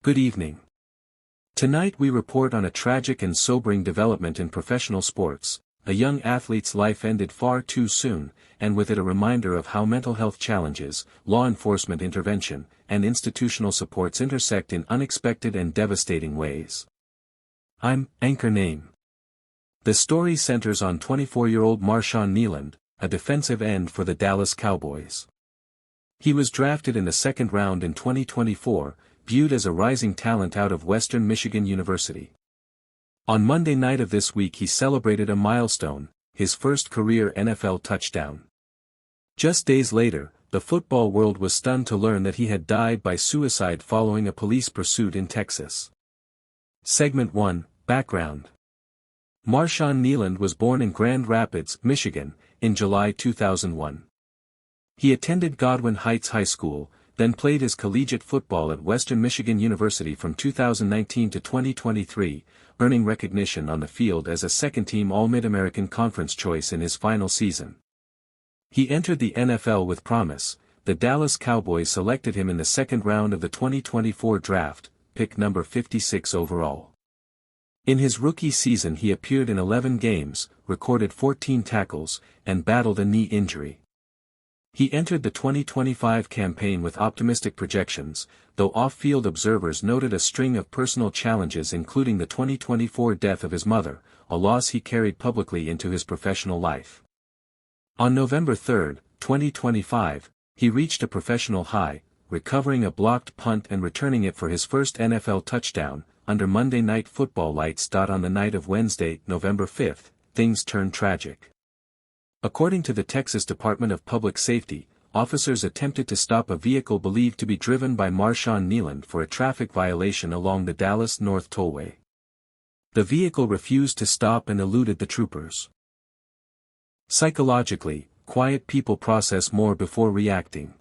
Good evening. Tonight we report on a tragic and sobering development in professional sports. A young athlete's life ended far too soon, and with it a reminder of how mental health challenges, law enforcement intervention, and institutional supports intersect in unexpected and devastating ways. I'm Anchor Name. The story centers on 24-year-old Marshawn Kneeland, a defensive end for the Dallas Cowboys. He was drafted in the second round in 2024, viewed as a rising talent out of Western Michigan University. On Monday night of this week he celebrated a milestone, his first career NFL touchdown. Just days later, the football world was stunned to learn that he had died by suicide following a police pursuit in Texas. Segment 1, Background. Marshawn Kneeland was born in Grand Rapids, Michigan, in July 2001. He attended Godwin Heights High School, then played his collegiate football at Western Michigan University from 2019 to 2023, earning recognition on the field as a second-team All-Mid-American Conference choice in his final season. He entered the NFL with promise. The Dallas Cowboys selected him in the second round of the 2024 draft, pick number 56 overall. In his rookie season he appeared in 11 games, recorded 14 tackles, and battled a knee injury. He entered the 2025 campaign with optimistic projections, though off-field observers noted a string of personal challenges including the 2024 death of his mother, a loss he carried publicly into his professional life. On November 3, 2025, he reached a professional high, recovering a blocked punt and returning it for his first NFL touchdown, under Monday Night Football lights. On the night of Wednesday, November 5, things turned tragic. According to the Texas Department of Public Safety, officers attempted to stop a vehicle believed to be driven by Marshawn Kneeland for a traffic violation along the Dallas North Tollway. The vehicle refused to stop and eluded the troopers. Psychologically, quiet people process more before reacting.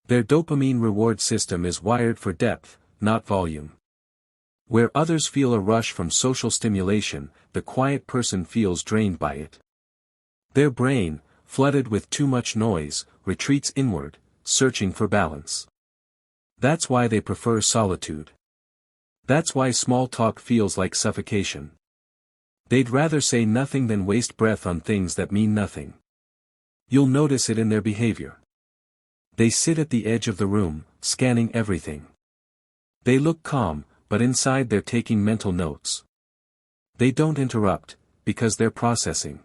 Their dopamine reward system is wired for depth, not volume. Where others feel a rush from social stimulation, the quiet person feels drained by it. Their brain, flooded with too much noise, retreats inward, searching for balance. That's why they prefer solitude. That's why small talk feels like suffocation. They'd rather say nothing than waste breath on things that mean nothing. You'll notice it in their behavior. They sit at the edge of the room, scanning everything. They look calm, but inside they're taking mental notes. They don't interrupt, because they're processing.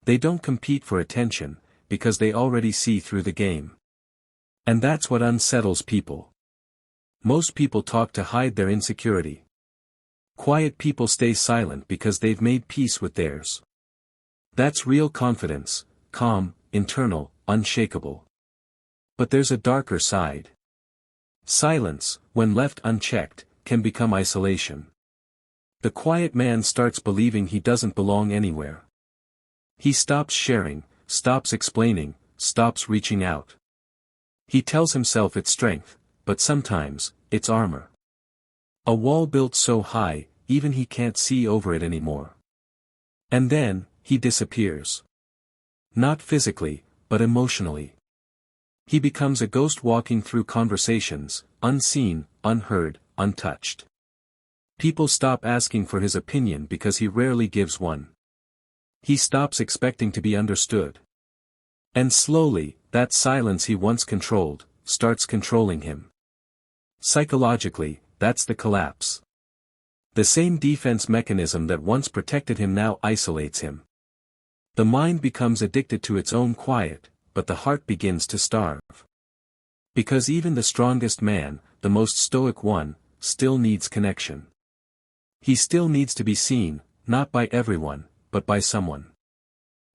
They don't compete for attention, because they already see through the game. And that's what unsettles people. Most people talk to hide their insecurity. Quiet people stay silent because they've made peace with theirs. That's real confidence, calm, internal, unshakable. But there's a darker side. Silence, when left unchecked, can become isolation. The quiet man starts believing he doesn't belong anywhere. He stops sharing, stops explaining, stops reaching out. He tells himself it's strength, but sometimes, it's armor. A wall built so high, even he can't see over it anymore. And then, he disappears. Not physically, but emotionally. He becomes a ghost walking through conversations, unseen, unheard, untouched. People stop asking for his opinion because he rarely gives one. He stops expecting to be understood. And slowly, that silence he once controlled, starts controlling him. Psychologically, that's the collapse. The same defense mechanism that once protected him now isolates him. The mind becomes addicted to its own quiet, but the heart begins to starve. Because even the strongest man, the most stoic one, still needs connection. He still needs to be seen, not by everyone, but by someone.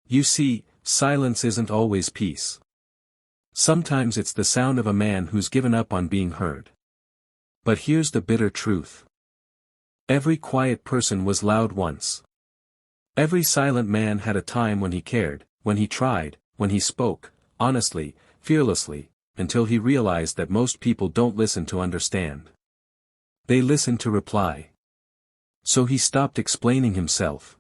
You see, silence isn't always peace. Sometimes it's the sound of a man who's given up on being heard. But here's the bitter truth. Every quiet person was loud once. Every silent man had a time when he cared, when he tried, when he spoke, honestly, fearlessly, until he realized that most people don't listen to understand. They listen to reply. So he stopped explaining himself.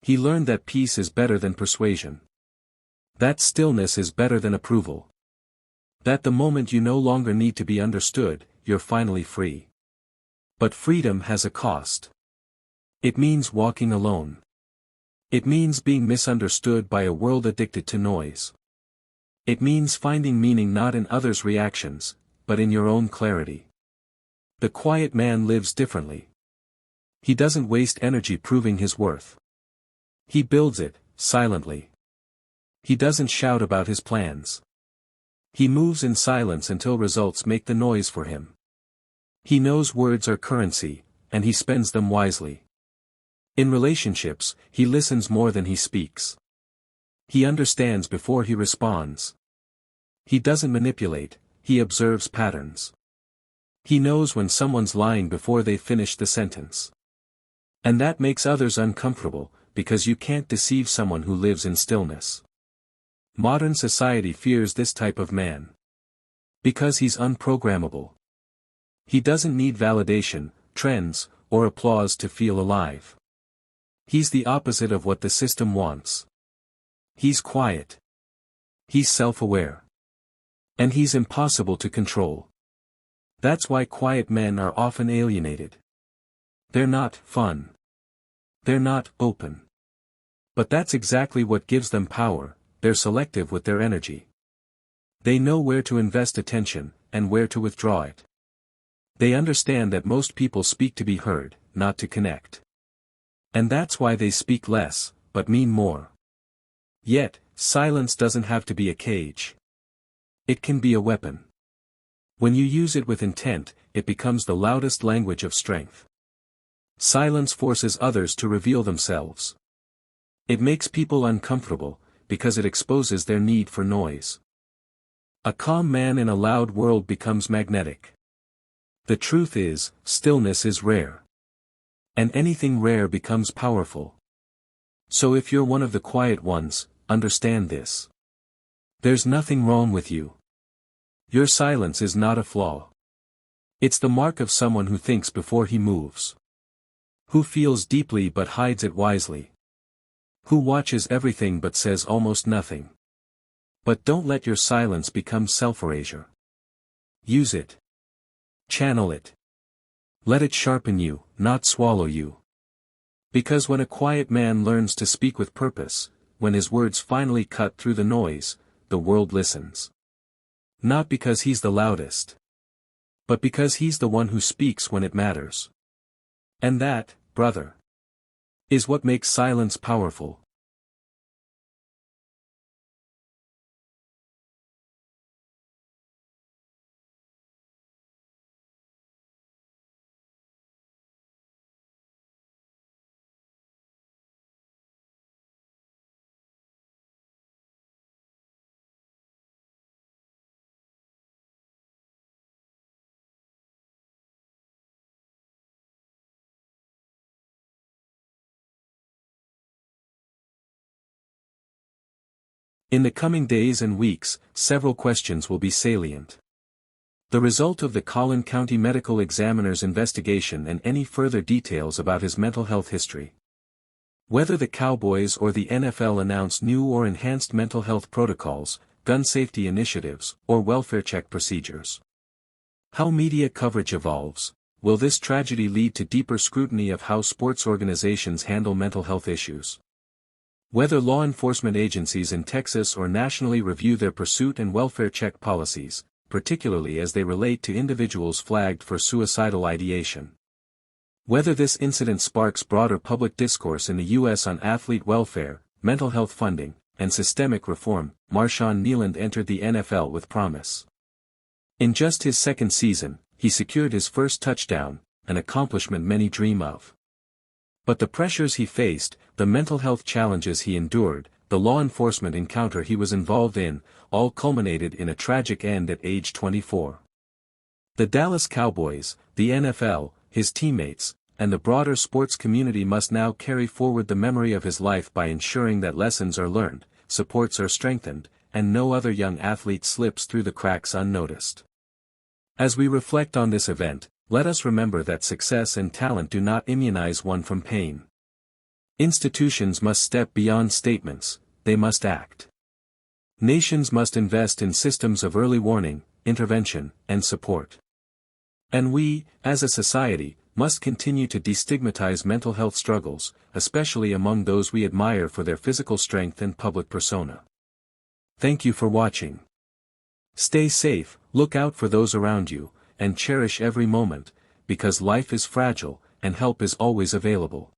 He learned that peace is better than persuasion. That stillness is better than approval. That the moment you no longer need to be understood, you're finally free. But freedom has a cost. It means walking alone. It means being misunderstood by a world addicted to noise. It means finding meaning not in others' reactions, but in your own clarity. The quiet man lives differently. He doesn't waste energy proving his worth. He builds it, silently. He doesn't shout about his plans. He moves in silence until results make the noise for him. He knows words are currency, and he spends them wisely. In relationships, he listens more than he speaks. He understands before he responds. He doesn't manipulate, he observes patterns. He knows when someone's lying before they finish the sentence. And that makes others uncomfortable, because you can't deceive someone who lives in stillness. Modern society fears this type of man. Because he's unprogrammable. He doesn't need validation, trends, or applause to feel alive. He's the opposite of what the system wants. He's quiet. He's self-aware. And he's impossible to control. That's why quiet men are often alienated. They're not fun. They're not open. But that's exactly what gives them power. They're selective with their energy. They know where to invest attention, and where to withdraw it. They understand that most people speak to be heard, not to connect. And that's why they speak less, but mean more. Yet, silence doesn't have to be a cage. It can be a weapon. When you use it with intent, it becomes the loudest language of strength. Silence forces others to reveal themselves. It makes people uncomfortable, because it exposes their need for noise. A calm man in a loud world becomes magnetic. The truth is, stillness is rare. And anything rare becomes powerful. So if you're one of the quiet ones, understand this. There's nothing wrong with you. Your silence is not a flaw. It's the mark of someone who thinks before he moves. Who feels deeply but hides it wisely. Who watches everything but says almost nothing. But don't let your silence become self-erasure. Use it. Channel it. Let it sharpen you, not swallow you. Because when a quiet man learns to speak with purpose, when his words finally cut through the noise, the world listens. Not because he's the loudest. But because he's the one who speaks when it matters. And that, brother, is what makes silence powerful. In the coming days and weeks, several questions will be salient. The result of the Collin County Medical Examiner's investigation and any further details about his mental health history. Whether the Cowboys or the NFL announce new or enhanced mental health protocols, gun safety initiatives, or welfare check procedures. How media coverage evolves. Will this tragedy lead to deeper scrutiny of how sports organizations handle mental health issues? Whether law enforcement agencies in Texas or nationally review their pursuit and welfare check policies, particularly as they relate to individuals flagged for suicidal ideation. Whether this incident sparks broader public discourse in the U.S. on athlete welfare, mental health funding, and systemic reform. Marshawn Kneeland entered the NFL with promise. In just his second season, he secured his first touchdown, an accomplishment many dream of. But the pressures he faced, the mental health challenges he endured, the law enforcement encounter he was involved in, all culminated in a tragic end at age 24. The Dallas Cowboys, the NFL, his teammates, and the broader sports community must now carry forward the memory of his life by ensuring that lessons are learned, supports are strengthened, and no other young athlete slips through the cracks unnoticed. As we reflect on this event, let us remember that success and talent do not immunize one from pain. Institutions must step beyond statements, they must act. Nations must invest in systems of early warning, intervention, and support. And we, as a society, must continue to destigmatize mental health struggles, especially among those we admire for their physical strength and public persona. Thank you for watching. Stay safe, look out for those around you, and cherish every moment, because life is fragile, and help is always available.